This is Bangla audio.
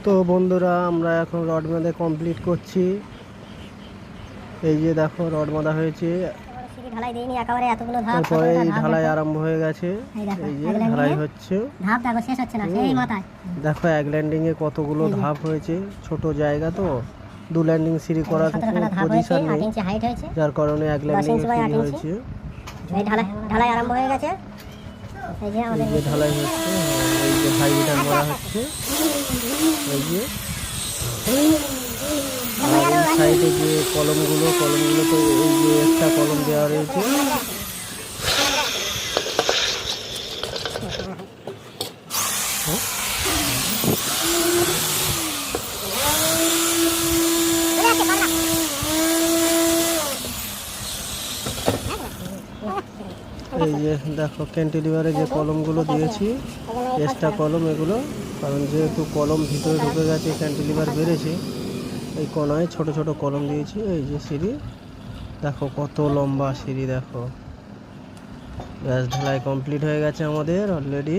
তো বন্ধুরা আমরা এখন রড বাঁধা কমপ্লিট করছি। এই যে দেখো রড বাঁধা হয়েছে, ঢালাই দেইনি একেবারে এতগুলো ধাপ। তারপরে এই ঢালাই আরম্ভ হয়ে গেছে। এই যে ঢালাই হচ্ছে, ধাপ দেখো শেষ হচ্ছে না, সেই মাথায় দেখো এক ল্যান্ডিং এ কতগুলো ধাপ হয়েছে। ছোট জায়গা তো, 2 ল্যান্ডিং সিঁড়ি করার পজিশন নেই, যার কারণে এক ল্যান্ডিং সিঁড়ি হয়েছে। এই ঢালাই আরম্ভ হয়ে গেছে। এই যে আমাদের ঢালাই হচ্ছে, এই যে হাই রিটার্ন করা হচ্ছে। এই যে সাইডে যে কলমগুলো তো এই যে একটা কলম দেওয়া রয়েছে। এই যে দেখো ক্যান্টিলিভারে যে কলমগুলো দিয়েছি, এক্সট্রা কলম এগুলো, কারণ যেহেতু কলম ভিতরে ঢুকে গেছে, ক্যান্টিলিভার বেড়েছে, এই কোনায় ছোট ছোট কলম দিয়েছি। এই যে সিঁড়ি দেখো কত লম্বা সিঁড়ি, দেখো ব্যাস ঢালাই কমপ্লিট হয়ে গেছে আমাদের অলরেডি।